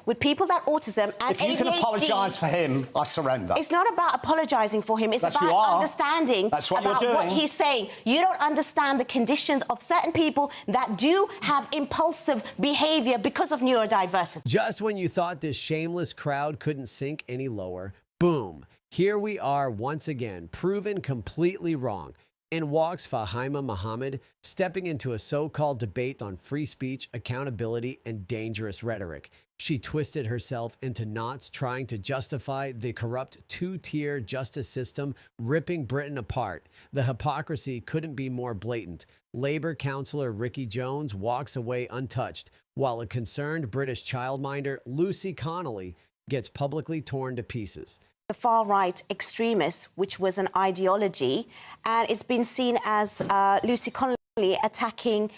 with people that autism and If you can ADHD, apologise for him, I surrender. It's not about apologising for him. It's Yes, about you are. understanding That's what about you're doing. what he's saying. You don't understand the conditions of certain people that do have impulsive behaviour because of neurodiversity. Just when you thought this shameless crowd couldn't sink any lower, boom, here we are once again, proven completely wrong. In walks Fahima Muhammad, stepping into a so-called debate on free speech, accountability, and dangerous rhetoric. She twisted herself into knots trying to justify the corrupt two-tier justice system ripping Britain apart. The hypocrisy couldn't be more blatant. Labour councillor Ricky Jones walks away untouched, while a concerned British childminder, Lucy Connolly, gets publicly torn to pieces. The far-right extremists, which was an ideology, and it's been seen as Lucy Connolly attacking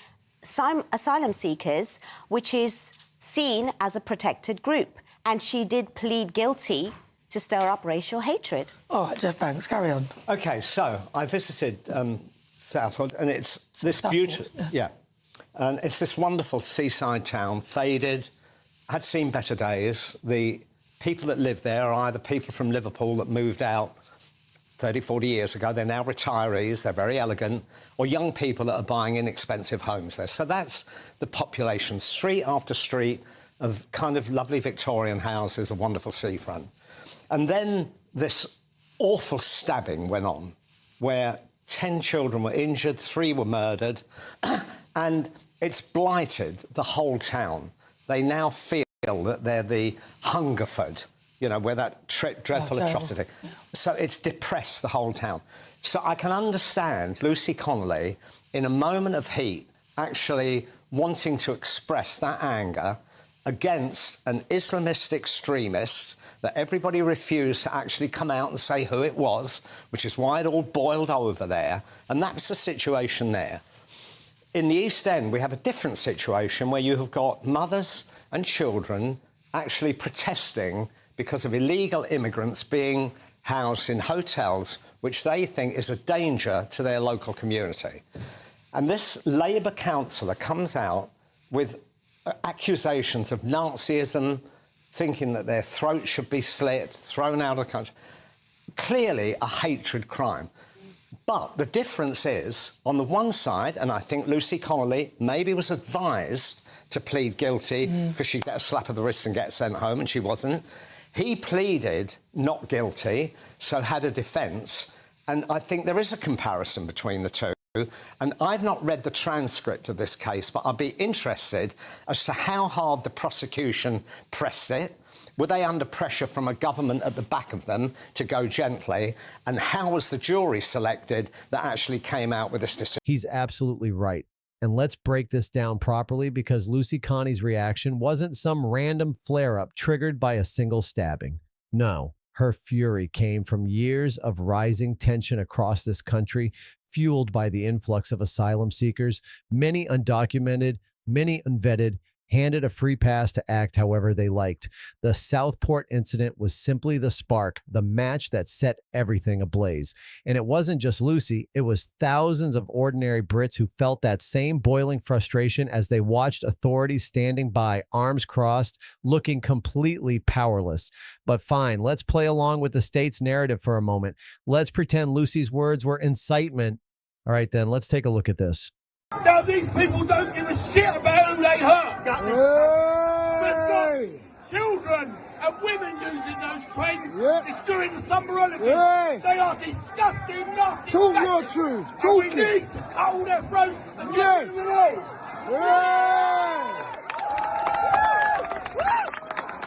asylum seekers, which is seen as a protected group. And she did plead guilty to stir up racial hatred. All right, Jeff Banks, carry on. OK, so I visited Southwold, and it's this beautiful... Yeah. And it's this wonderful seaside town, faded, had seen better days. The people that live there are either people from Liverpool that moved out 30, 40 years ago. They're now retirees, they're very elegant, or young people that are buying inexpensive homes there. So that's the population, street after street of kind of lovely Victorian houses, a wonderful seafront. And then this awful stabbing went on, where 10 children were injured, 3 were murdered, and it's blighted the whole town. They now feel that they're the Hungerford, you know, where that dreadful atrocity. Yeah. So it's depressed the whole town. So I can understand Lucy Connolly, in a moment of heat, actually wanting to express that anger against an Islamist extremist that everybody refused to actually come out and say who it was, which is why it all boiled over there. And that's the situation there. In the East End, we have a different situation where you have got mothers and children actually protesting because of illegal immigrants being housed in hotels, which they think is a danger to their local community. And this Labour councillor comes out with accusations of Nazism, thinking that their throats should be slit, thrown out of the country. Clearly a hatred crime. But the difference is, on the one side, and I think Lucy Connolly maybe was advised to plead guilty because she'd get a slap of the wrist and get sent home, and she wasn't. He pleaded not guilty, so had a defence, and I think there is a comparison between the two. And I've not read the transcript of this case, but I'd be interested as to how hard the prosecution pressed it. Were they under pressure from a government at the back of them to go gently? And how was the jury selected that actually came out with this decision? He's absolutely right. And let's break this down properly, because Lucy Connie's reaction wasn't some random flare-up triggered by a single stabbing. No, her fury came from years of rising tension across this country, fueled by the influx of asylum seekers, many undocumented, many unvetted, handed a free pass to act however they liked. The Southport incident was simply the spark, the match that set everything ablaze. And it wasn't just Lucy, it was thousands of ordinary Brits who felt that same boiling frustration as they watched authorities standing by, arms crossed, looking completely powerless. But fine, let's play along with the state's narrative for a moment. Let's pretend Lucy's words were incitement. All right, then, let's take a look at this. Now these people don't give a shit about who they hurt. Hey! Children and women using those trains, destroying the submarine. Yes. They are disgusting, nasty. Talk your truth. Talk we need to cut all their throats and get rid of them all.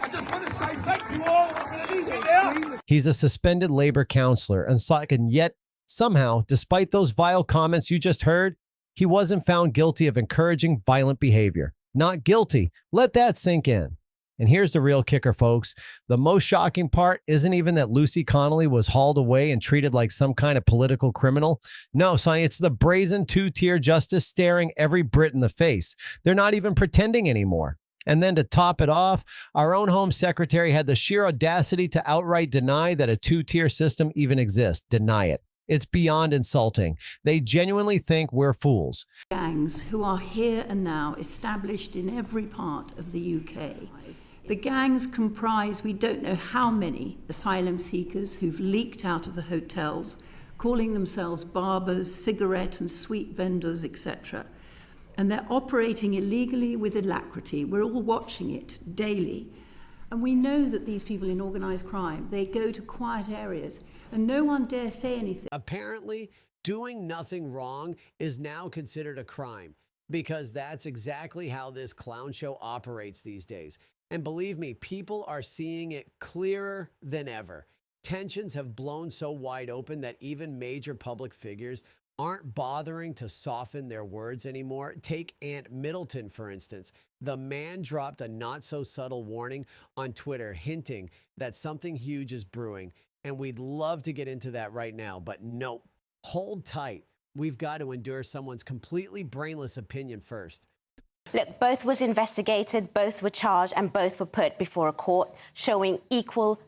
I just want to say thank you all. I'm going to leave it there. He's a suspended Labour councillor, and yet somehow, despite those vile comments you just heard, he wasn't found guilty of encouraging violent behavior. Not guilty. Let that sink in. And here's the real kicker, folks. The most shocking part isn't even that Lucy Connolly was hauled away and treated like some kind of political criminal. No, Sonny, it's the brazen two-tier justice staring every Brit in the face. They're not even pretending anymore. And then to top it off, our own Home Secretary had the sheer audacity to outright deny that a two-tier system even exists. Deny it. It's beyond insulting. They genuinely think we're fools. Gangs who are here and now established in every part of the UK The gangs comprise, we don't know how many asylum seekers who've leaked out of the hotels, calling themselves barbers, cigarette and sweet vendors, etc. And they're operating illegally with alacrity. We're all watching it daily. And we know that these people in organised crime, they go to quiet areas and no one dare say anything. Apparently, doing nothing wrong is now considered a crime, because that's exactly how this clown show operates these days. And believe me, people are seeing it clearer than ever. Tensions have blown so wide open that even major public figures aren't bothering to soften their words anymore. Take Ant Middleton, for instance. The man dropped a not-so-subtle warning on Twitter, hinting that something huge is brewing. And we'd love to get into that right now, but nope. Hold tight. We've got to endure someone's completely brainless opinion first. Look, both was investigated, both were charged, and both were put before a court, showing equal,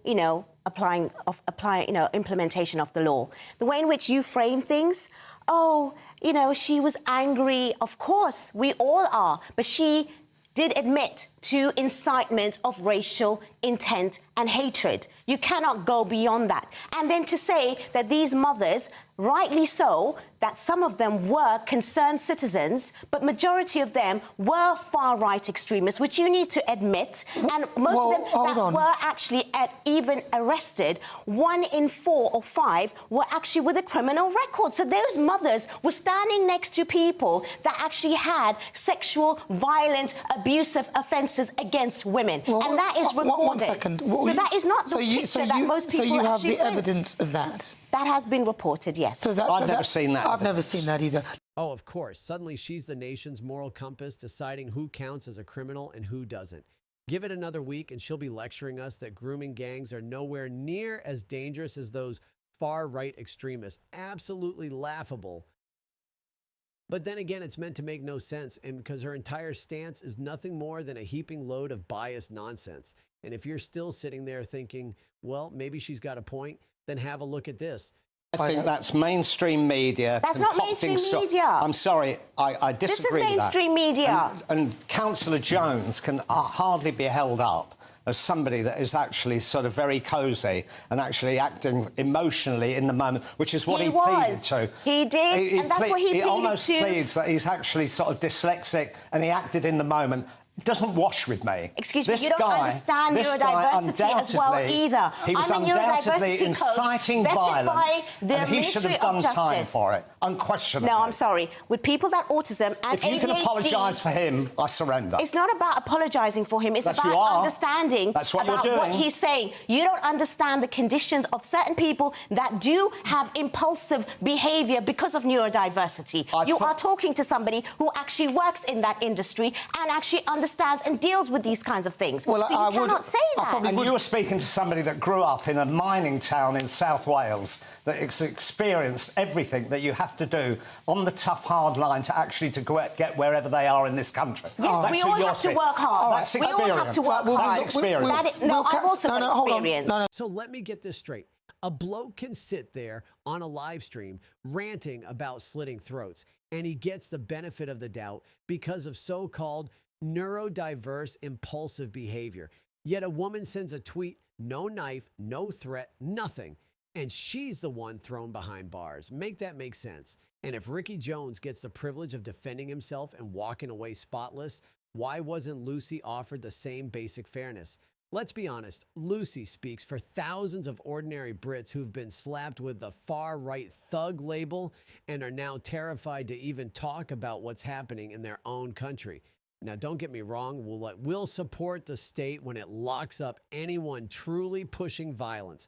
implementation of the law. The way in which you frame things, she was angry. Of course, we all are, but she did admit to incitement of racial intent and hatred. You cannot go beyond that. And then to say that these mothers, rightly so, that some of them were concerned citizens, but majority of them were far-right extremists, which you need to admit, and most of them were actually even arrested. 1 in 4 or 5 were actually with a criminal record. So those mothers were standing next to people that actually had sexual, violent, abusive offences against women. And that is recorded. 1 second. So that is not the picture that most people So you have actually the print. evidence of that? That has been reported, yes. So I've never seen that. I've never seen that either. Oh, of course. Suddenly she's the nation's moral compass, deciding who counts as a criminal and who doesn't. Give it another week and she'll be lecturing us that grooming gangs are nowhere near as dangerous as those far-right extremists. Absolutely laughable. But then again, it's meant to make no sense, and because her entire stance is nothing more than a heaping load of biased nonsense. And if you're still sitting there thinking, well, maybe she's got a point, then have a look at this. I think that's mainstream media. That's not mainstream media. I'm sorry, I disagree with that. This is mainstream media. And Councillor Jones can hardly be held up as somebody that is actually sort of very cosy and actually acting emotionally in the moment, which is what he pleaded to. He did, and that's what he pleaded to. He almost pleads that he's actually sort of dyslexic and he acted in the moment. It doesn't wash with me. Excuse me, you don't understand neurodiversity as well either. He was undoubtedly inciting violence, and he should have done time for it, unquestionably. No, I'm sorry. With people that autism and if you ADHD, can apologise for him, I surrender. It's not about apologising for him. It's about understanding about what he's saying. You don't understand the conditions of certain people that do have impulsive behaviour because of neurodiversity. You are talking to somebody who actually works in that industry and actually understands and deals with these kinds of things. Well, so you cannot say that. And you were speaking to somebody that grew up in a mining town in South Wales that experienced everything that you have to do on the tough, hard line to actually get wherever they are in this country. Yes, we all have to work hard. That's experience. We all have to work hard. That's experience. No, I've also got experience. So let me get this straight. A bloke can sit there on a live stream ranting about slitting throats, and he gets the benefit of the doubt because of so-called neurodiverse impulsive behavior. Yet a woman sends a tweet, no knife, no threat, nothing. And she's the one thrown behind bars. Make that make sense. And if Ricky Jones gets the privilege of defending himself and walking away spotless, why wasn't Lucy offered the same basic fairness? Let's be honest, Lucy speaks for thousands of ordinary Brits who've been slapped with the far-right thug label and are now terrified to even talk about what's happening in their own country. Now, don't get me wrong, we'll support the state when it locks up anyone truly pushing violence.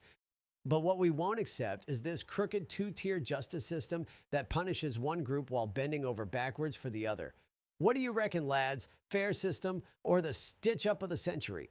But what we won't accept is this crooked two-tier justice system that punishes one group while bending over backwards for the other. What do you reckon, lads? Fair system or the stitch-up of the century?